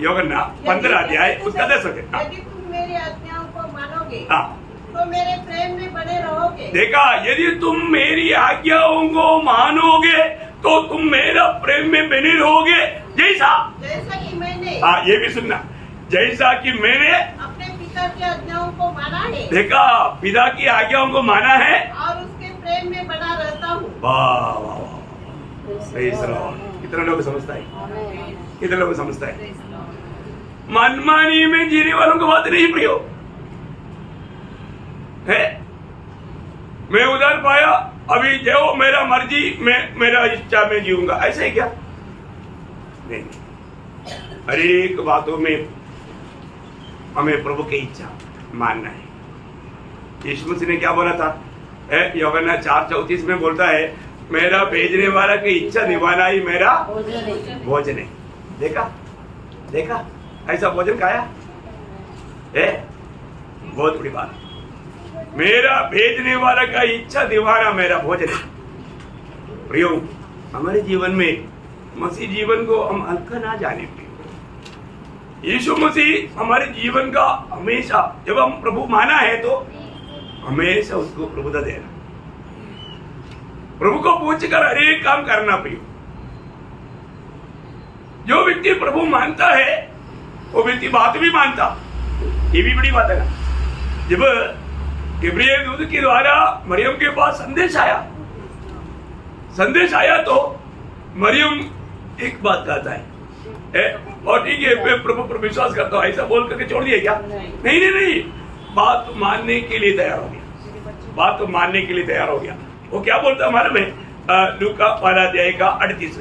S1: यूहन्ना 15 अध्याय उसका 10 वचन।
S4: यदि तुम मेरी आज्ञाओं को मानोगे
S1: हाँ,
S4: तो मेरे प्रेम में बने रहोगे।
S1: देखा, यदि तुम मेरी आज्ञाओं को मानोगे तो तुम मेरा प्रेम में बने रहोगे। जैसा
S4: कि मैंने,
S1: हाँ ये भी सुनना, जैसा कि मैंने
S4: अपने पिता की आज्ञाओं को माना है।
S1: देखा, पिता की आज्ञाओं को माना है
S4: और उसके प्रेम में बना रहता हूँ।
S1: वाह वाह वाह, कितने लोग समझता है, कितने लोग समझता है? मनमानी में जीने वालों को बात नहीं प्रियो है। मैं उधर पाया, अभी जो मेरा मर्जी, मैं मेरा इच्छा में जीऊंगा, ऐसे ही क्या? नहीं, हर एक बातों में हमें प्रभु की इच्छा मानना है। यीशु मसीह ने क्या बोला था? यूहन्ना 4:34 में बोलता है, मेरा भेजने वाला की इच्छा निभाना ही मेरा भोजन है। देखा, देखा, ऐसा भोजन खाया है, बहुत बड़ी बात। मेरा भेजने वाला का इच्छा दीवाना मेरा भोजन है। प्रियो, हमारे जीवन में मसीह जीवन को हम हल्का ना जाने प्रियो। यीशु मसीह हमारे जीवन का हमेशा, जब हम प्रभु माना है तो हमेशा उसको प्रभुता देना, प्रभु को पूछकर हर एक काम करना प्रियो। जो व्यक्ति प्रभु मानता है वो व्यक्ति बात भी मानता, ये भी बड़ी बात है ना। जब गब्रिएल दूत के द्वारा मरियम के पास संदेश आया तो मरियम एक बात कहता है, और ठीक है मैं प्रभु पर विश्वास करता हूँ, ऐसा बोल करके छोड़ दिया क्या? नहीं, बात मानने के लिए तैयार हो गया, बात तो मानने के लिए तैयार हो गया। वो क्या बोलता है मालूम है? लूका 1 का 38।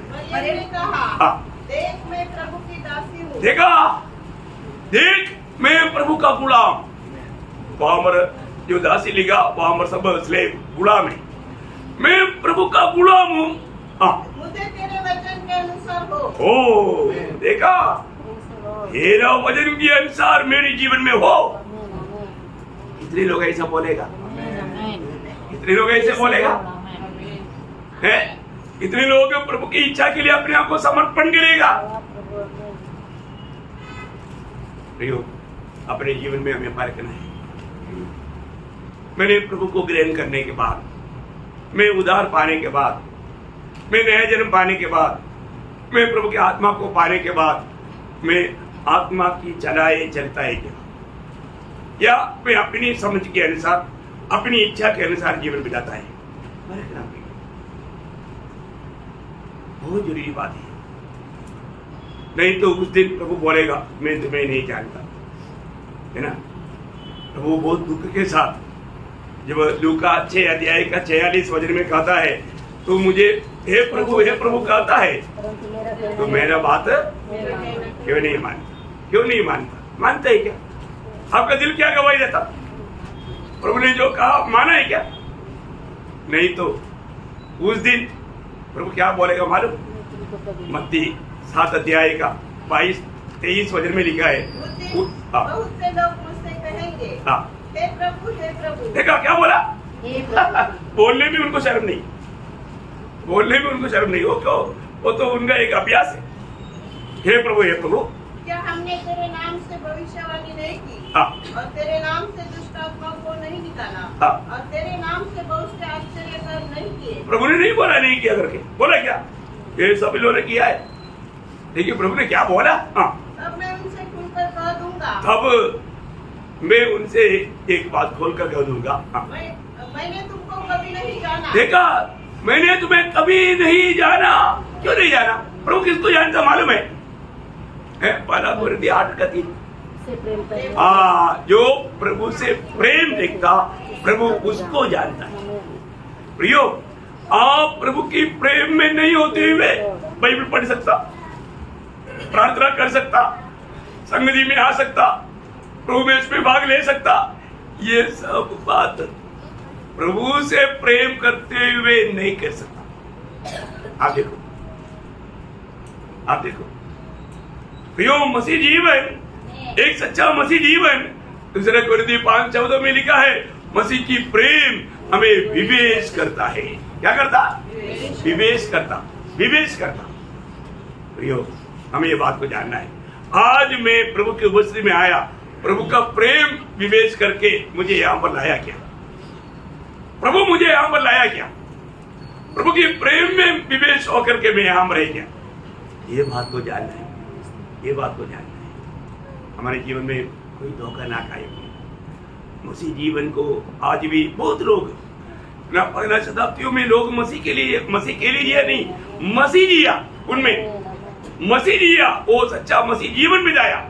S4: देख मैं प्रभु की दासी हूँ।
S1: देख मैं प्रभु का गुलाम। वहां जो दासी लिखा वहां सब स्लेव गुलाम है। मैं प्रभु का गुलाम हूँ।
S4: मुझे तेरे वचन के अनुसार हो।
S1: ओ देखा, तेरा वचन के अनुसार मेरे जीवन में हो। कितने लोग ऐसा बोलेगा? कितने लोग ऐसे बोलेगा? है कितने लोग प्रभु की इच्छा के लिए अपने आप को समर्पण करेगा? प्रियो, अपने जीवन में हमें परखना है। मैंने प्रभु को ग्रहण करने के बाद, मैं उद्धार पाने के बाद, मैं नया जन्म पाने के बाद, मैं प्रभु की आत्मा को पाने के बाद, मैं आत्मा की चलाए चलता है क्या, या मैं अपनी समझ के अनुसार, अपनी इच्छा के अनुसार जीवन बिताता है? बहुत जरूरी बात है। नहीं तो उस दिन प्रभु बोलेगा मैं तुम्हें नहीं जानता, है ना। प्रभु बहुत दुख के साथ जब लूका 6 अध्याय का 46 वचन में कहता है, तो मुझे हे प्रभु कहता है, तो मेरा बात क्यों नहीं मानता? मानता है क्या? आपका दिल क्या गवाही देता? प्रभु ने जो कहा माना है क्या? नहीं तो उस दिन प्रभु क्या बोलेगा मालूम? मत्ती 7 अध्याय का 22-23 वचन में लिखा है,
S4: बहुत से लोग मुझसे कहेंगे हे प्रभु।
S1: देखा क्या बोला? बोलने में उनको शर्म नहीं, वो तो उनका एक अभ्यास है। हे प्रभु,
S4: क्या हमने तेरे नाम से भविष्यवाणी नहीं की, और तेरे नाम से दुष्ट आत्माओं को नहीं निकाला, और तेरे नाम से बहुत से आश्चर्य कर नहीं किए?
S1: प्रभु ने नहीं बोला नहीं किया करके, बोला क्या? ये सभी लोगों ने किया है। देखिए प्रभु ने क्या बोला?
S4: तब मैं उनसे खुलकर कह दूंगा,
S1: तब मैं उनसे एक बात खोलकर कह दूंगा,
S4: मैंने तुमको कभी नहीं जाना।
S1: देखा, मैंने तुम्हें कभी नहीं जाना। क्यों नहीं जाना? प्रभु किसको जानता मालूम है? 1 कोरिन्थियों 8:3। जो प्रभु से प्रेम देखता प्रभु उसको जानता है। प्रियो, आप प्रभु की प्रेम में नहीं होते हुए बाइबल पढ़ सकता, प्रार्थना कर सकता, संगति में आ सकता, प्रभु में इसमें भाग ले सकता, ये सब बात प्रभु से प्रेम करते हुए नहीं कर सकता। आप देखो प्रियो, मसीह जीवन, एक सच्चा मसीह जीवन 2 कोरिन्थियों 5:14 में लिखा है, मसीह की प्रेम हमें विवेश करता है। क्या करता? विवेश करता। प्रियो, हमें ये बात को जानना है। आज मैं प्रभु की उपस्थिति में आया, प्रभु का प्रेम विवेश करके मुझे यहाँ पर लाया क्या? प्रभु मुझे यहाँ पर लाया क्या? प्रभु के प्रेम में विवेश होकर के मैं यहाँ पर रह गया। ये बात को जानना है, हमारे जीवन में कोई धोखा ना खाए। मसीह जीवन को आज भी बहुत लोग ना 15 शताब्दियों में लोग मसीह के लिए जिया नहीं, मसीह जिया, उनमें मसीह जिया, वो सच्चा मसीह जीवन बिताया।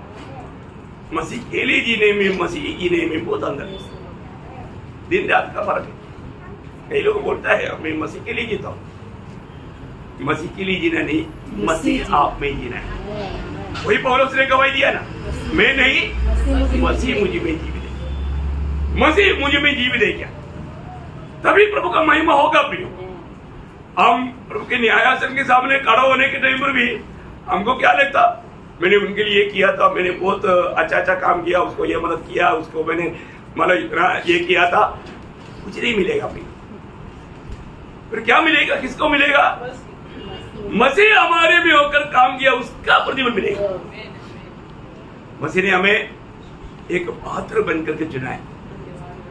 S1: मसीह के लिए जीने में, मसीह जीने में बहुत अंतर है, दिन रात का फर्क है। कई लोग बोलता है मैं मसीह के लिए जीता हूँ। मसीह के लिए जीना नहीं, मसीह आप में जीना है। वही पौलुस ने गवाही दिया ना, मैं नहीं, मसीह मुझे में जीवित है क्या? तभी प्रभु का महिमा होगा। प्रियो, हम प्रभु के न्यायासन के सामने खड़ा होने के टाइम पर भी हमको क्या लगता? मैंने उनके लिए किया था, मैंने बहुत अच्छा काम किया, उसको ये मदद किया, उसको मैंने मतलब इतना ये किया था, कुछ नहीं मिलेगा फिर क्या मिलेगा? किसको मिलेगा? मसीह हमारे में होकर काम किया, उसका प्रतिफल मिलेगा। मसीह ने हमें एक पात्र बनकर के चुना है।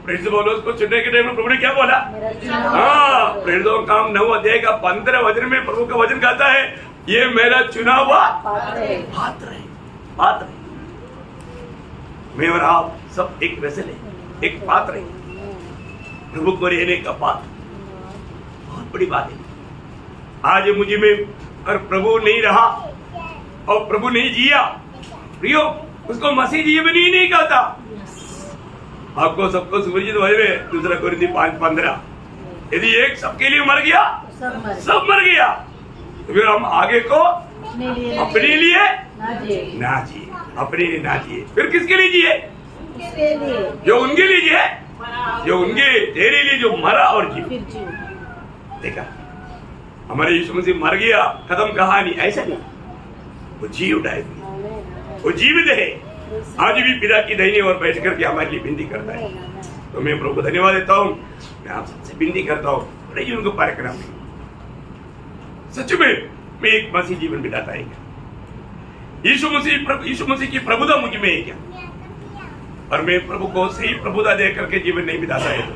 S1: प्रेरित पौलुस को चुनने के टाइम में प्रभु ने क्या बोला? हाँ, प्रेरितों का काम 9 अध्याय का 15 वचन में प्रभु का वचन कहता है, ये मेरा चुना हुआ पात्र है। पात्र है। मैं और आप सब एक वेसल है, एक पात्र है, प्रभु को रहने का पात्र। बहुत बड़ी बात है। आज मुझे में और प्रभु नहीं रहा और प्रभु नहीं जिया, प्रियो, उसको मसीह जीवन ही नहीं कहता। आपको सबको सुपरिचित वचन है 2 कोरिन्थी 5:15, यदि एक सबके लिए मर गया, सब मर गया, तो फिर हम आगे को अपने लिए ना जिए, अपने लिए ना जिए, फिर किसके लिए जिए? जो उनके लिए जिए, जो उनके तेरे लिए जो मरा और जी। देखा, हमारे यीशु मसीह मर गया, खत्म कहानी, ऐसा नहीं, वो जी उठा है, वो जीवित है, आज भी पिता की दाहिनी ओर बैठ करके हमारे लिए विनती करता है। तो मैं प्रभु को धन्यवाद देता हूँ। मैं आप सबसे विनती करता हूँ, बड़े जीवन को पार करना। सच में मैं एक मसीह जीवन बिताता है क्या? यीशु मसीह की प्रभुता मुझ में है क्या? और मैं प्रभु को सही प्रभुता दे करके जीवन नहीं बिताता है तो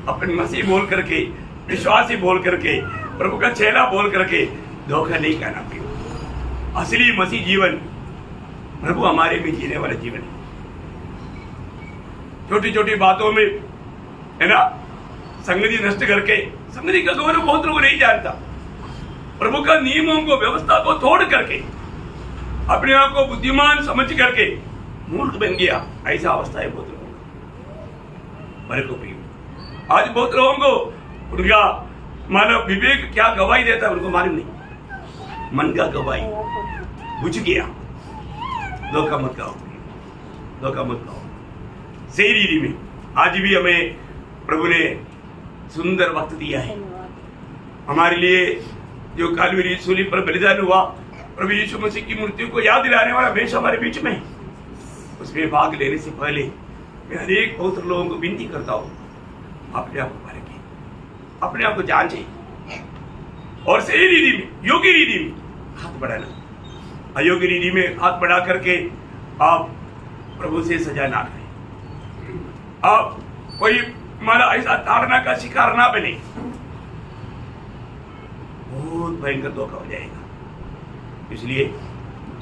S1: अपने मसीह बोल करके, विश्वासी बोल करके, प्रभु का चेला बोल करके धोखा नहीं करना पड़ेगा। असली मसीह जीवन प्रभु हमारे में जीने वाला जीवन है। छोटी छोटी बातों में है ना संगति नष्ट करके, संगति का गौरव बहुत लोग नहीं जानता, प्रभु का नियमों को, व्यवस्था को तोड़ करके अपने आप को बुद्धिमान समझ करके मूर्ख बन गया, ऐसा अवस्था है बहुत लोगों का। मेरे को भी आज बहुत लोगों को उनका मानव विवेक क्या गवाही देता है उनको मालूम नहीं, मन का गवाही बुझ गया। धोखा मत खाओ, धोखा मत खाओ। सही रीति में आज भी हमें प्रभु ने सुंदर वक्त दिया है हमारे लिए। जो कालवरी सूली पर बलिदान हुआ, प्रभु यीशु मसीह की मृत्यु को याद दिलाने वाला वेश हमारे बीच में, उसमें भाग लेने से पहले मैं हरेक बहुत लोगों को विनती करता हूँ, अपने आप को परखें, अपने आप को जांचें और सही रीति में, योग्य रीति में हाथ बढ़ाना। अयोग्य रीति में हाथ बढ़ा करके आप प्रभु से सजा ना करें, आप कोई माना ऐसा ताड़ना का शिकार ना बने, बहुत भयंकर धोखा हो जाएगा। इसलिए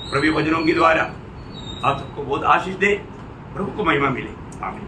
S1: प्रभु वचनों के द्वारा आप सबको बहुत आशीष दे, प्रभु को महिमा मिले। आमीन।